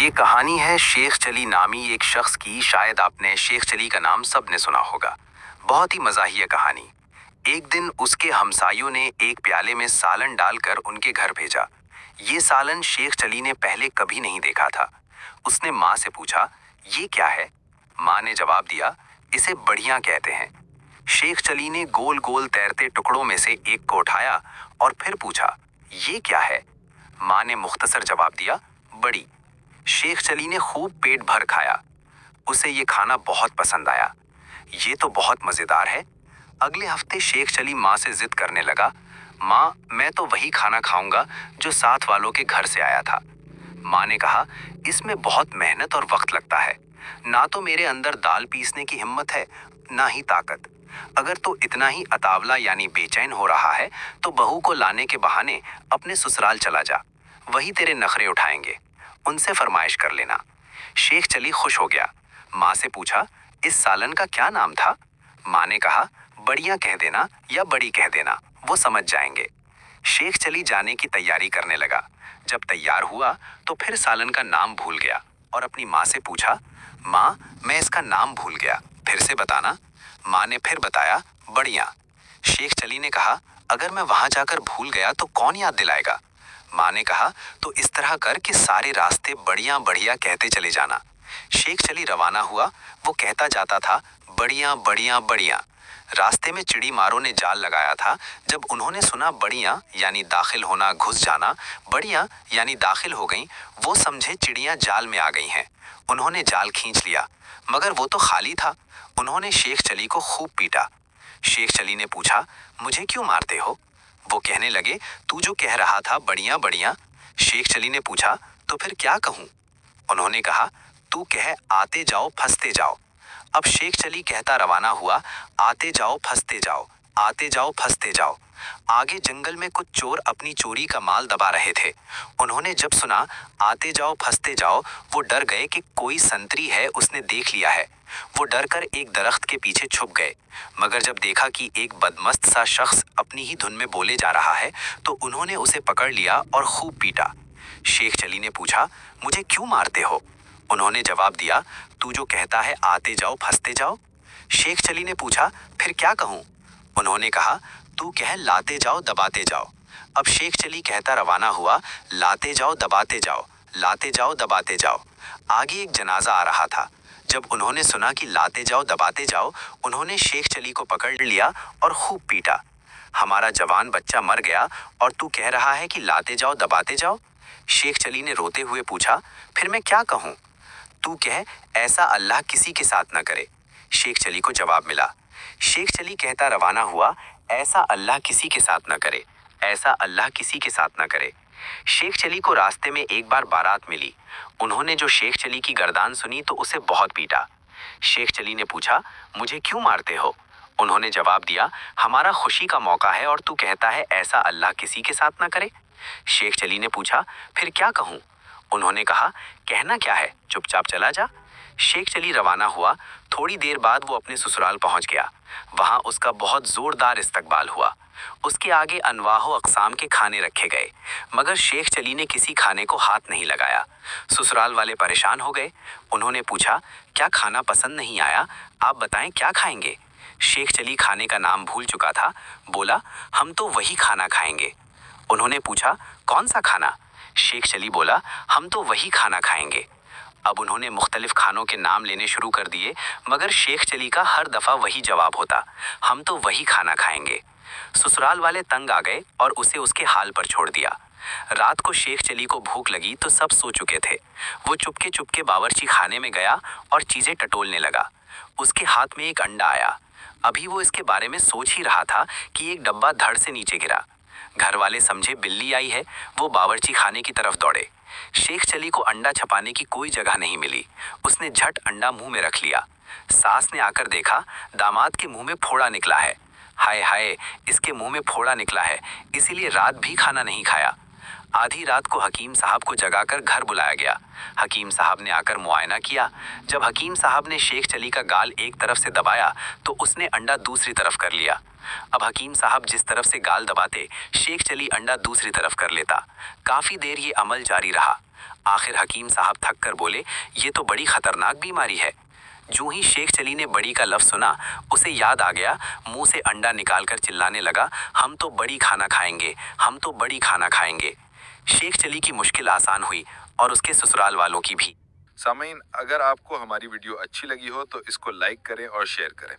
ये कहानी है शेख चली नामी एक शख्स की। शायद आपने शेख चली का नाम सबने सुना होगा। बहुत ही मज़ाहिया कहानी। एक दिन उसके हमसायों ने एक प्याले में सालन डालकर उनके घर भेजा। ये सालन शेख चली ने पहले कभी नहीं देखा था। उसने माँ से पूछा, ये क्या है? माँ ने जवाब दिया, इसे बढ़िया कहते हैं। शेख चली ने गोल गोल तैरते टुकड़ों में से एक को उठाया और फिर पूछा, ये क्या है? माँ ने मुख्तसर जवाब दिया, बड़ी। शेख चली ने खूब पेट भर खाया। उसे ये खाना बहुत पसंद आया। ये तो बहुत मज़ेदार है। अगले हफ्ते शेख चली माँ से जिद करने लगा, माँ मैं तो वही खाना खाऊंगा जो साथ वालों के घर से आया था। माँ ने कहा, इसमें बहुत मेहनत और वक्त लगता है। ना तो मेरे अंदर दाल पीसने की हिम्मत है, ना ही ताकत। अगर तो इतना ही अतावला यानी बेचैन हो रहा है तो बहू को लाने के बहाने अपने ससुराल चला जा। वही तेरे नखरे उठाएंगे, उनसे फरमाइश कर लेना। शेख चली खुश हो गया। माँ से पूछा, इस सालन का क्या नाम था? माँ ने कहा, बढ़िया कह देना या बड़ी कह देना, वो समझ जाएंगे। शेख चली जाने की तैयारी करने लगा। जब तैयार हुआ तो फिर सालन का नाम भूल गया और अपनी माँ से पूछा, माँ मैं इसका नाम भूल गया, फिर से बताना। माँ ने फिर बताया, बढ़िया। शेख चली ने कहा, अगर मैं वहां जाकर भूल गया तो कौन याद दिलाएगा? माँ ने कहा, तो इस तरह कर कि सारे रास्ते बढ़िया बढ़िया कहते चले जाना। शेख चली रवाना हुआ। वो कहता जाता था, बढ़िया बढ़िया बढ़िया। रास्ते में चिड़ी मारों ने जाल लगाया था। जब उन्होंने सुना बढ़िया यानी दाखिल होना, घुस जाना, बढ़िया यानी दाखिल हो गई, वो समझे चिड़ियां जाल में आ गई हैं। उन्होंने जाल खींच लिया, मगर वो तो खाली था। उन्होंने शेख चली को खूब पीटा। शेख चली ने पूछा, मुझे क्यों मारते हो? वो कहने लगे, तू जो कह रहा था बढ़िया बढ़िया। शेख चली ने पूछा, तो फिर क्या कहूं? उन्होंने कहा, तू कह आते जाओ फंसते जाओ। अब शेख चली कहता रवाना हुआ, आते जाओ फंसते जाओ, आते जाओ फंसते जाओ। आगे जंगल में कुछ चोर अपनी चोरी का माल दबा रहे थे। उन्होंने जब सुना आते जाओ फंसते जाओ, वो डर गए कि कोई संतरी है, उसने देख लिया है। वो डर कर एक दरख्त के पीछे छुप गए। मगर जब देखा कि एक बदमस्त सा शख्स अपनी ही धुन में बोले जा रहा है तो उन्होंने उसे पकड़ लिया और खूब पीटा। शेख चली ने पूछा, मुझे क्यों मारते हो? उन्होंने जवाब दिया, तू जो कहता है आते जाओ फंसते जाओ। शेख चली ने पूछा, फिर क्या कहूँ? उन्होंने कहा, तू कह लाते जाओ दबाते जाओ। अब शेख चली कहता रवाना हुआ, लाते जाओ दबाते जाओ, लाते जाओ दबाते जाओ। आगे एक जनाजा आ रहा था। जब उन्होंने सुना कि लाते जाओ दबाते जाओ, उन्होंने शेख चली को पकड़ लिया और खूब पीटा। हमारा जवान बच्चा मर गया और तू कह रहा है कि लाते जाओ दबाते जाओ? शेख चली ने रोते हुए पूछा, फिर मैं क्या कहूँ? तू कह, ऐसा अल्लाह किसी के साथ न करे। शेख चली को जवाब मिला। शेख चली कहता रवाना हुआ, ऐसा अल्लाह किसी के साथ न करे, ऐसा अल्लाह किसी के साथ न करे। शेख चली को रास्ते में एक बार बारात मिली। उन्होंने जो शेख चली की गर्दान सुनी तो उसे बहुत पीटा। शेख चली ने पूछा, मुझे क्यों मारते हो? उन्होंने जवाब दिया, हमारा खुशी का मौका है और तू कहता है ऐसा अल्लाह किसी के साथ ना करे। शेख चली ने पूछा, फिर क्या कहूँ? उन्होंने कहा, कहना क्या है, चुपचाप चला जा। शेख चली रवाना हुआ। थोड़ी देर बाद वो अपने ससुराल पहुंच गया। वहां उसका बहुत जोरदार इस्तकबाल हुआ। उसके आगे अनवाहो अक़साम के खाने रखे गए, मगर शेख चली ने किसी खाने को हाथ नहीं लगाया। ससुराल वाले परेशान हो गए। उन्होंने पूछा, क्या खाना पसंद नहीं आया? आप बताएं क्या खाएंगे? शेख चली खाने का नाम भूल चुका था। बोला, हम तो वही खाना खाएंगे। उन्होंने पूछा, कौन सा खाना? शेख चली बोला, हम तो वही खाना खाएंगे। अब उन्होंने मुख्तलिफ खानों के नाम लेने शुरू कर दिए, मगर शेख चली का हर दफ़ा वही जवाब होता, हम तो वही खाना खाएंगे। ससुराल वाले तंग आ गए और उसे उसके हाल पर छोड़ दिया। रात को शेख चली को भूख लगी तो सब सो चुके थे। वो चुपके चुपके बावर्ची खाने में गया और चीज़ें टटोलने लगा। उसके हाथ में एक अंडा आया। अभी वो इसके बारे में सोच ही रहा था कि एक डब्बा धड़ से नीचे गिरा। घर वाले समझे बिल्ली आई है। वो बावर्ची खाने की तरफ दौड़े। शेख चली को अंडा छपाने की कोई जगह नहीं मिली। उसने झट अंडा मुंह में रख लिया। सास ने आकर देखा, दामाद के मुंह में फोड़ा निकला है। हाय हाय, इसके मुंह में फोड़ा निकला है, इसीलिए रात भी खाना नहीं खाया। आधी रात को हकीम साहब को जगाकर घर बुलाया गया। हकीम साहब ने आकर मुआयना किया। जब हकीम साहब ने शेख चली का गाल एक तरफ से दबाया तो उसने अंडा दूसरी तरफ कर लिया। अब हकीम साहब जिस तरफ से गाल दबाते, शेख चली अंडा दूसरी तरफ कर लेता। काफी देर ये अमल जारी रहा। आखिर हकीम साहब थक कर बोले, ये तो बड़ी खतरनाक बीमारी है। जो ही शेख चली ने बड़ी का लफ्ज सुना, उसे याद आ गया, मुंह से अंडा निकालकर चिल्लाने लगा, हम तो बड़ी खाना खाएंगे, हम तो बड़ी खाना खाएंगे। शेख चली की मुश्किल आसान हुई और उसके ससुराल वालों की भी। सामीन, अगर आपको हमारी वीडियो अच्छी लगी हो तो इसको लाइक करें और शेयर करें।